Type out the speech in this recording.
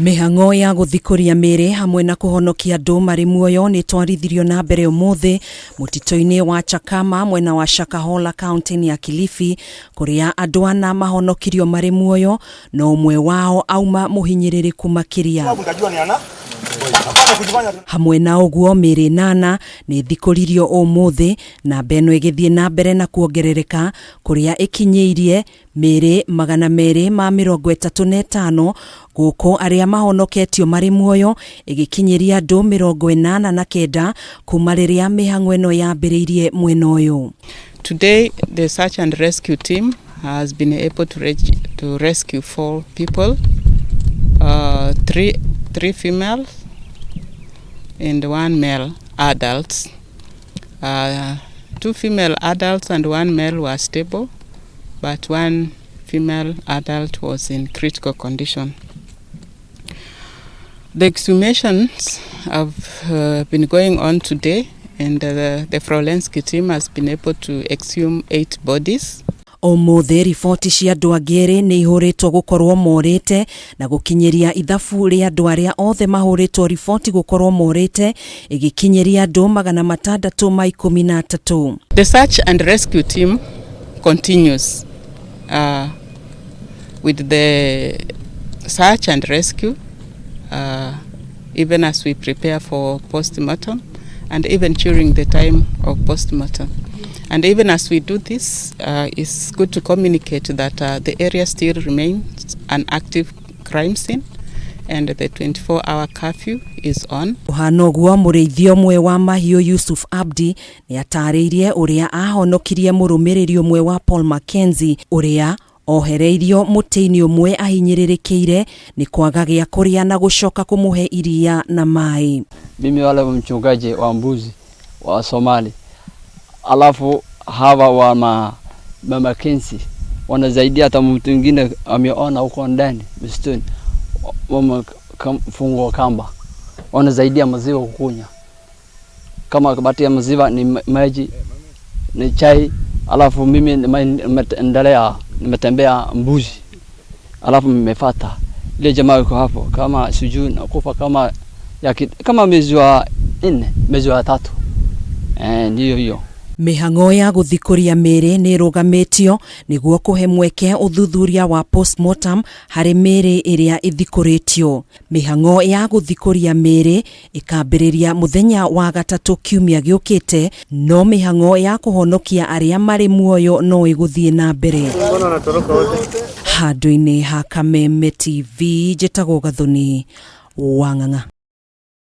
MIHANG'O ya guthikuria MIIRI hamwe na kuhonokia andu mari muoyo ni twarithirio na mbere umuthi mutito-ini wa Chakama mwena wa Shakahola kaunti-ini ya KILIFI kuria andu ana mahonokirio mari muoyo no umwe wao auma muhinyiririku makiria. Hamwe na uguo MIIRI 8 ni thikuririo umuthi na beno igithie na mbere na kuongerereka kuria ikinyiirie MIIRI 235 guku aria mahonoketio mari muoyo igikinyiria andu 89 kuma riria MIHANG'O ino yambiriirie mwena uyu. Today the search and rescue team has been able to rescue 4 people, 3 females and 1 male adults. 2 female adults and 1 male were stable, but 1 female adult was in critical condition. The exhumations have been going on today, and the forensic team has been able to exhume 8 bodies. Umuthi ripoti cia andu angiri ni ihuritwo gukorwo morite na gukinyiria ithabu ria andu aria othe mahuritwo ripoti gukorwo morite igikinyiria andu 613. The search and rescue team continues with the search and rescue even as we prepare for postmortem and even during the time of postmortem. And even as we do this, it's good to communicate that the area still remains an active crime scene and the 24-hour curfew is on. Uhanoguo MURIITHIA umwe wa MAHIU Yusuf Abdi ni atariirie uria ahonokirie murumiriri umwe wa Paul Mackenzie uria ohereirio MUTI-INI umwe ahinyiririkiire ni kwaga gia kuria na gucoka kumuhe iria na mai. Mimi wale mchungaji wa mbuzi wa Somali, alafu hawa wa Mama Kensi wanazaidia hata mtu mwingine ameona huko ndani msituni wamefungwa kamba, wanazaidia maziwa kukunya. Kama kabati ya maziwa ni maji ni chai, alafu mimi nimetembea mbuzi, alafu nimefuata ile jamaa yuko hapo kama sijui nakufa kama mwezi wa 4 mwezi wa 3 ndio hiyo. MIHANG'O ya guthikuria MIIRI ni rugamitio niguo kuhe mweke uthuthuria wa postmortem hari MIIRI iria ithikuritio. MIHANG'O ya guthikuria MIIRI ikambiriria muthenya wa gatatu kiumia giukite, no MIHANG'O ya kuhonokia aria mari muoyo no iguthie na mbere. Handu-ini ha Kameme TV, njitagwo Gathoni Wang'ang'a.